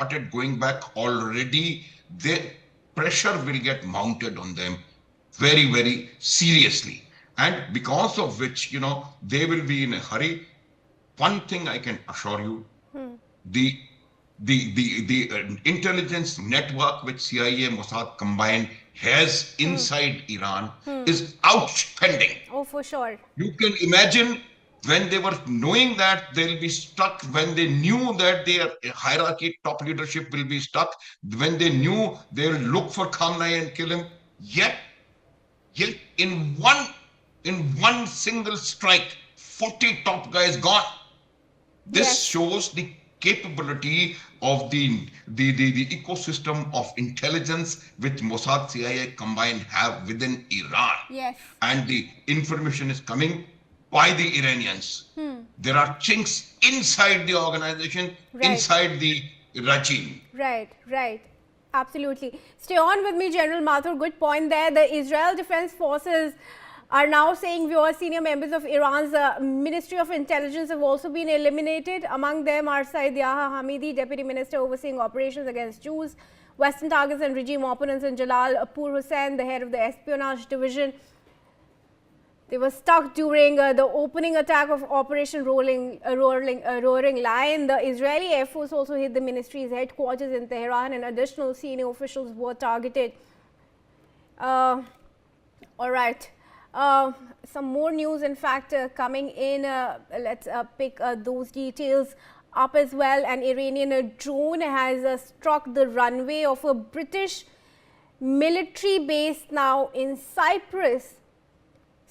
started going back already, the pressure will get mounted on them very, very seriously. And because of which, they will be in a hurry. One thing I can assure you, the the intelligence network which CIA Mossad combined has inside Iran is outstanding. Oh, for sure. You can imagine when they were knowing that they'll be stuck, when they knew that their hierarchy, top leadership will be stuck, when they knew they'll look for Khamenei and kill him, yet in one single strike, 40 top guys gone. This Yes. shows the capability of the ecosystem of intelligence which Mossad CIA combined have within Iran. Yes. And the information is coming by the Iranians. There are chinks inside the organization, Right. inside the regime. Right, right. Absolutely. Stay on with me, General Mathur. Good point there. The Israel Defense Forces are now saying viewers, senior members of Iran's Ministry of Intelligence have also been eliminated. Among them are Saeed Yaha Hamidi, Deputy Minister overseeing operations against Jews, Western targets and regime opponents, and Jalal Pur Hussain, the head of the espionage division. They were stuck during the opening attack of Operation Roaring Lion. The Israeli Air Force also hit the ministry's headquarters in Tehran, and additional senior officials were targeted. All right. Some more news, in fact, coming in. Let's pick those details up as well. An Iranian drone has struck the runway of a British military base now in Cyprus.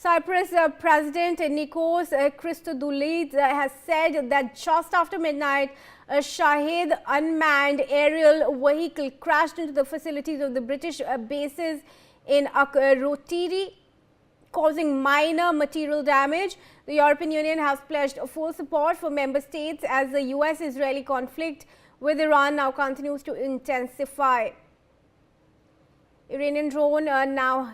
Cyprus President Nikos Christodoulides has said that just after midnight, a Shahid unmanned aerial vehicle crashed into the facilities of the British bases in Akrotiri, causing minor material damage. The European Union has pledged full support for member states as the US-Israeli conflict with Iran now continues to intensify. Iranian drone now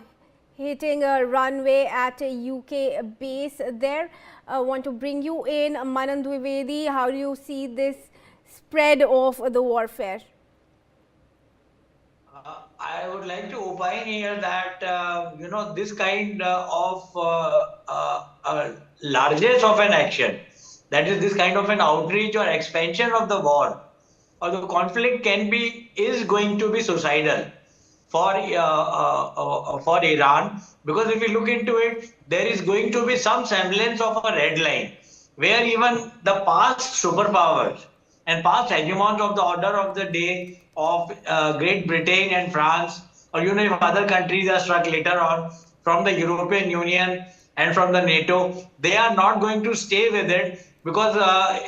hitting a runway at a UK base there. I want to bring you in, Manan Dwivedi. How do you see this spread of the warfare? I would like to opine here that, this kind of largesse of an action, that is this kind of an outreach or expansion of the war or the conflict is going to be suicidal for Iran, because if you look into it, there is going to be some semblance of a red line where even the past superpowers and past hegemons of the order of the day of Great Britain and France, or if other countries are struck later on from the European Union and from the NATO, they are not going to stay with it, because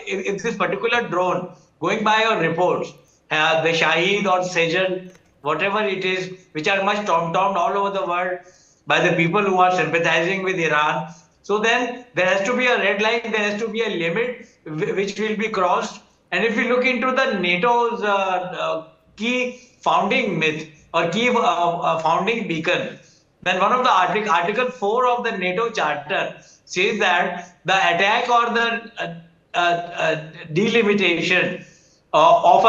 if this particular drone, going by your reports, the Shahid or Sejal, whatever it is, which are much tom-tommed all over the world by the people who are sympathizing with Iran. So then there has to be a red line, there has to be a limit which will be crossed. And if you look into the NATO's key founding myth or key founding beacon, then one of the Article 4 of the NATO Charter says that the attack or the delimitation of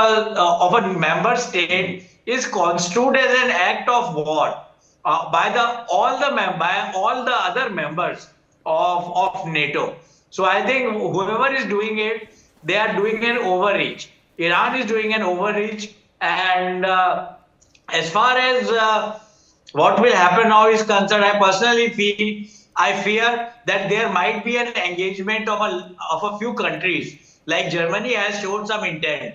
a member state is construed as an act of war by all the other members of NATO. So I think whoever is doing it, they are doing an overreach. Iran is doing an overreach, and as far as what will happen now is concerned, I fear that there might be an engagement of a few countries, like Germany has shown some intent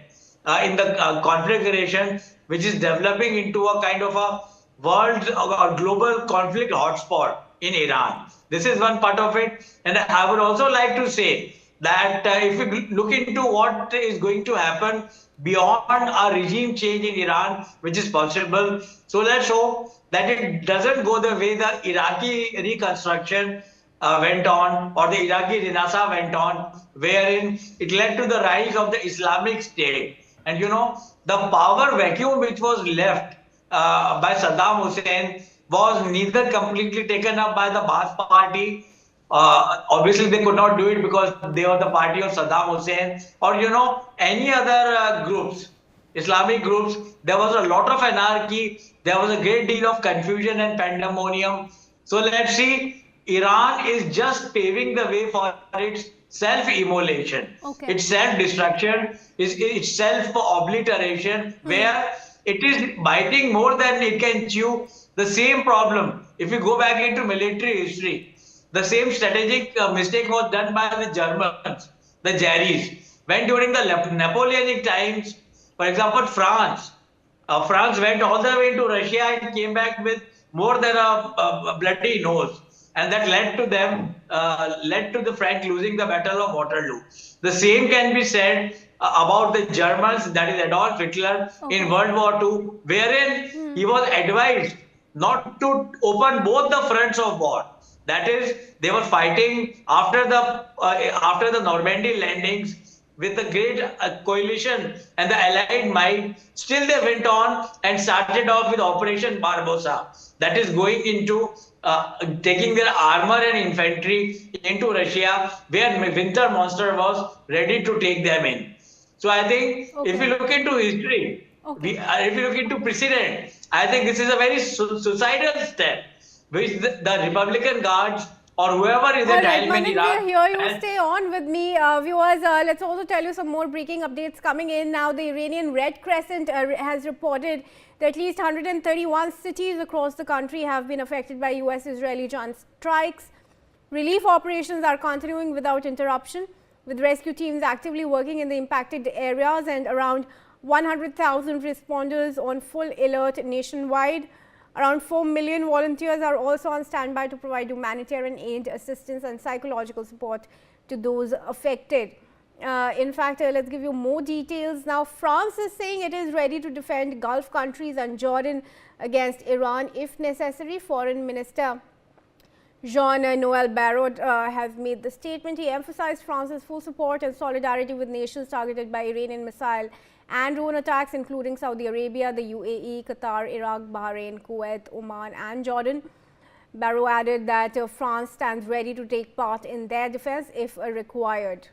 in the configuration, which is developing into a kind of a world or global conflict hotspot in Iran. This is one part of it. And I would also like to say that if we look into what is going to happen beyond a regime change in Iran, which is possible, so let's hope that it doesn't go the way the Iraqi reconstruction went on, or the Iraqi Renaissance went on, wherein it led to the rise of the Islamic State. And the power vacuum which was left by Saddam Hussein was neither completely taken up by the Baath party. Obviously, they could not do it because they were the party of Saddam Hussein, or any other groups Islamic groups. There was a lot of anarchy. There was a great deal of confusion and pandemonium. So let's see, Iran is just paving the way for its self-immolation, Okay. its self-destruction, its self-obliteration, where it is biting more than it can chew. The same problem, if you go back into military history, the same strategic mistake was done by the Germans, the Jerrys, when during the Napoleonic times, for example, France went all the way to Russia and came back with more than a bloody nose, and that led to the French losing the Battle of Waterloo. The same can be said about the Germans, that is Adolf Hitler, in World War II, wherein he was advised not to open both the fronts of war. That is, they were fighting after the Normandy landings with the great coalition and the Allied might. Still, they went on and started off with Operation Barbarossa. That is going into taking their armor and infantry into Russia, where Winter Monster was ready to take them in. So I think if we look into history, if we look into precedent, I think this is a very suicidal step, which the Republican Guards or whoever is at helm in Iraq. Here you stay on with me. Viewers, let's also tell you some more breaking updates coming in. Now, the Iranian Red Crescent has reported that at least 131 cities across the country have been affected by US-Israeli joint strikes. Relief operations are continuing without interruption, with rescue teams actively working in the impacted areas and around 100,000 responders on full alert nationwide. Around 4 million volunteers are also on standby to provide humanitarian aid, assistance and psychological support to those affected. In fact, let's give you more details. Now, France is saying it is ready to defend Gulf countries and Jordan against Iran if necessary. Foreign Minister Jean-Noel Barrot has made the statement. He emphasized France's full support and solidarity with nations targeted by Iranian missile and drone attacks, including Saudi Arabia, the UAE, Qatar, Iraq, Bahrain, Kuwait, Oman and Jordan. Barrot added that France stands ready to take part in their defense if required.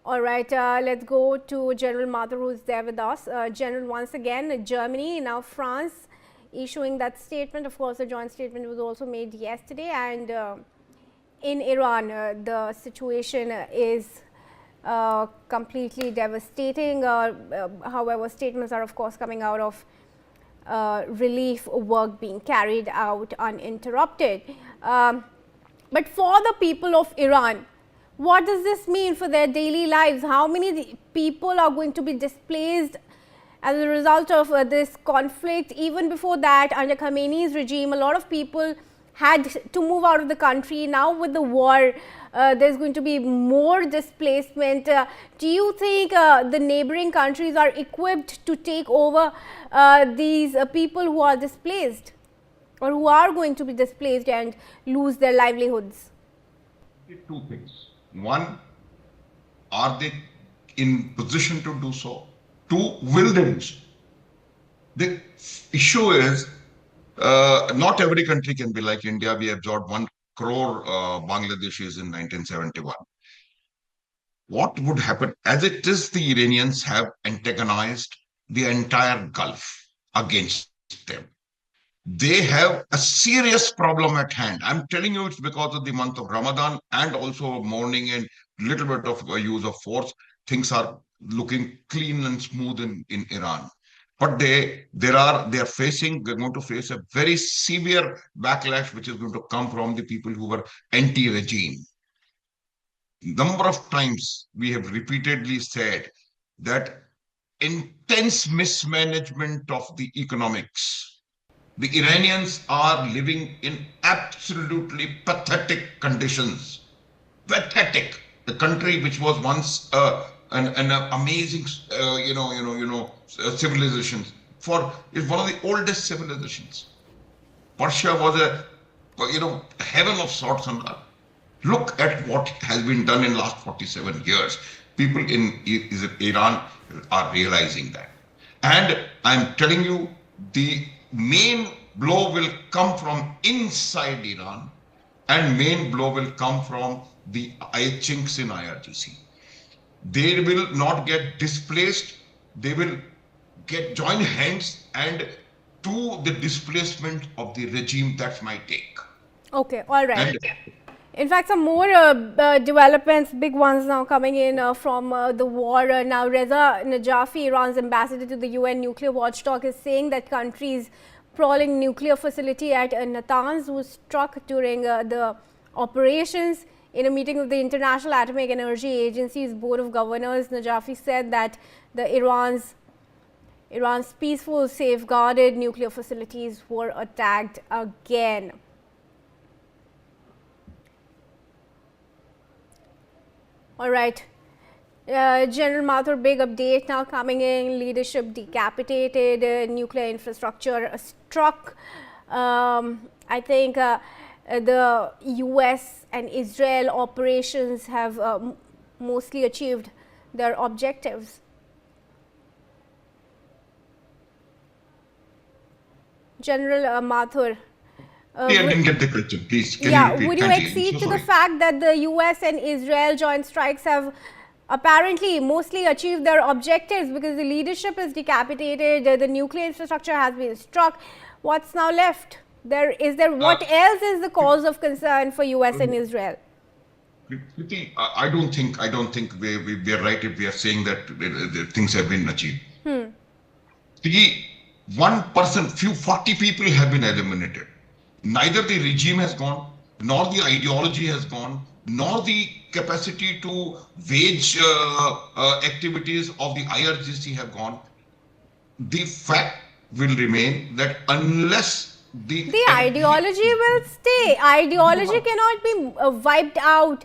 All right, let's go to General Mathur, who is there with us. General, once again, Germany, now France, issuing that statement. Of course, the joint statement was also made yesterday, and in Iran, the situation is completely devastating. However, statements are of course coming out of relief work being carried out uninterrupted. But for the people of Iran, what does this mean for their daily lives? How many people are going to be displaced as a result of this conflict? Even before that, under Khamenei's regime, a lot of people had to move out of the country. Now with the war, there's going to be more displacement. Do you think the neighboring countries are equipped to take over these people who are displaced or who are going to be displaced and lose their livelihoods? Two things. One, are they in position to do so? Two, will they do so? The issue is, not every country can be like India. We absorbed 1 crore Bangladeshis in 1971. What would happen? As it is, the Iranians have antagonized the entire Gulf against them. They have a serious problem at hand. I'm telling you, it's because of the month of Ramadan and also mourning and little bit of use of force. Things are looking clean and smooth in Iran. But they're going to face a very severe backlash, which is going to come from the people who were anti-regime. Number of times we have repeatedly said that intense mismanagement of the economics. The Iranians are living in absolutely pathetic conditions. Pathetic. The country which was once an amazing, civilization. Is one of the oldest civilizations. Persia was a, heaven of sorts on earth. Look at what has been done in the last 47 years. People in Iran are realizing that. And I'm telling you, the main blow will come from inside Iran, and main blow will come from the chinks in IRGC. They will not get displaced. They will join hands and to the displacement of the regime. That's my take. Okay, all right. And in fact, some more developments, big ones now coming in from the war. Now, Reza Najafi, Iran's ambassador to the UN nuclear watchdog, is saying that country's sprawling nuclear facility at Natanz was struck during the operations. In a meeting with the International Atomic Energy Agency's Board of Governors, Najafi said that Iran's peaceful, safeguarded nuclear facilities were attacked again. All right. General Mathur, big update now coming in. Leadership decapitated, nuclear infrastructure struck. I think the US and Israel operations have mostly achieved their objectives. General Mathur. I didn't get the question, please. Can you repeat? Would you accede to the fact that the US and Israel joint strikes have apparently mostly achieved their objectives because the leadership is decapitated, the nuclear infrastructure has been struck? What's now left? What else is the cause of concern for US and Israel? I don't think we're right if we are saying that things have been achieved. The 40 people have been eliminated. Neither the regime has gone, nor the ideology has gone, nor the capacity to wage activities of the IRGC have gone. The fact will remain that unless the ideology will stay. Ideology cannot be wiped out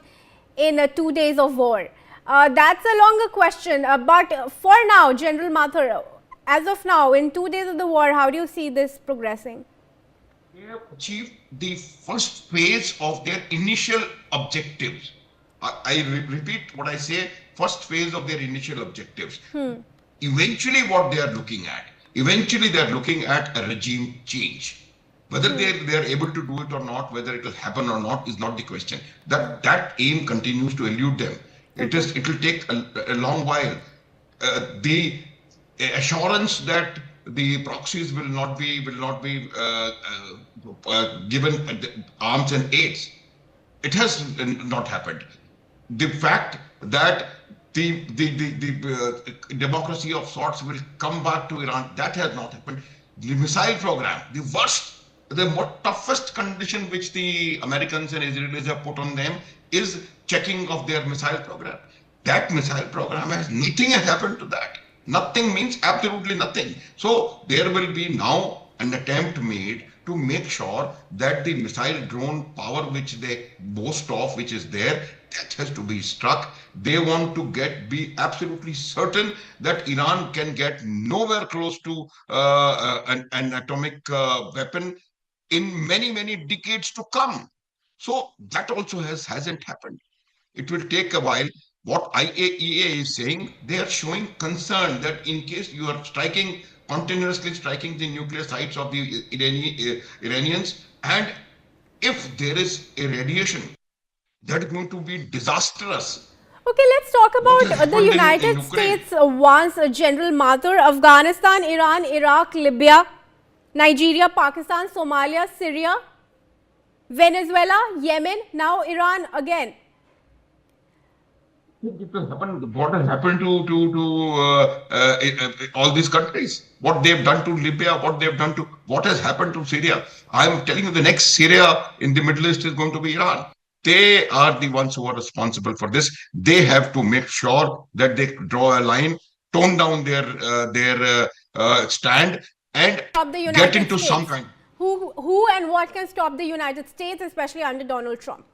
in 2 days of war. That's a longer question. But for now, General Mathur, as of now, in 2 days of the war, how do you see this progressing? They have achieved the first phase of their initial objectives. I repeat what I say, first phase of their initial objectives. Eventually what they are looking at, a regime change. Whether they are able to do it or not, whether it will happen or not is not the question. That aim continues to elude them. It will take a long while. The assurance that the proxies will not be given arms and aids, it has not happened. The fact that the democracy of sorts will come back to Iran, that has not happened. The missile program, the toughest condition which the Americans and Israelis have put on them is checking of their missile program. That missile program nothing has happened to that. Nothing means absolutely nothing. So there will be now an attempt made to make sure that the missile drone power which they boast of, which is there, that has to be struck. They want to be absolutely certain that Iran can get nowhere close to an atomic weapon in many, many decades to come. So that also hasn't happened. It will take a while. What IAEA is saying, they are showing concern that in case you are continuously striking the nuclear sites of the Iranians, and if there is a radiation, that is going to be disastrous. Okay, let's talk about the United States once, General Mathur. Afghanistan, Iran, Iraq, Libya, Nigeria, Pakistan, Somalia, Syria, Venezuela, Yemen, now Iran again. What has happened to all these countries? What they've done to Libya, what has happened to Syria? I'm telling you, the next Syria in the Middle East is going to be Iran. They are the ones who are responsible for this. They have to make sure that they draw a line, tone down their stand, and get into some kind. Who and what can stop the United States, especially under Donald Trump?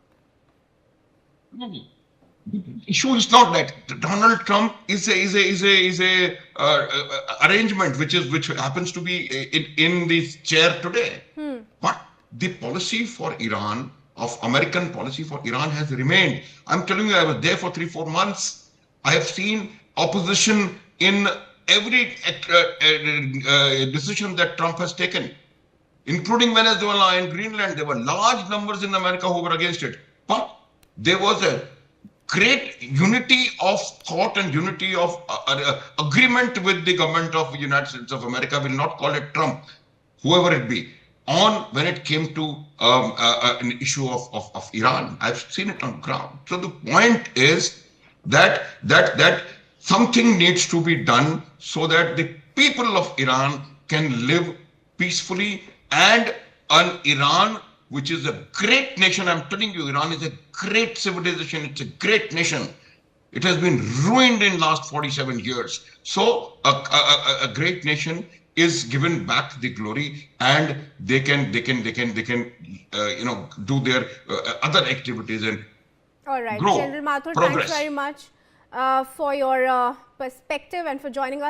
The issue is not that Donald Trump is a arrangement which happens to be in this chair today. But the policy for Iran, American policy for Iran, has remained. I'm telling you, I was there for 3-4 months. I have seen opposition in every decision that Trump has taken, including Venezuela and Greenland. There were large numbers in America who were against it, but there was a great unity of thought and unity of agreement with the government of the United States of America. Will not call it Trump, whoever it be, on when it came to an issue of Iran. I've seen it on ground. So the point is that something needs to be done so that the people of Iran can live peacefully, and an Iran which is a great nation. I'm telling you, Iran is a great civilization. It's a great nation. It has been ruined in last 47 years. So a great nation is given back the glory, and they can do their other activities and all right, grow, General Mathur, progress. thanks very much for your perspective and for joining us.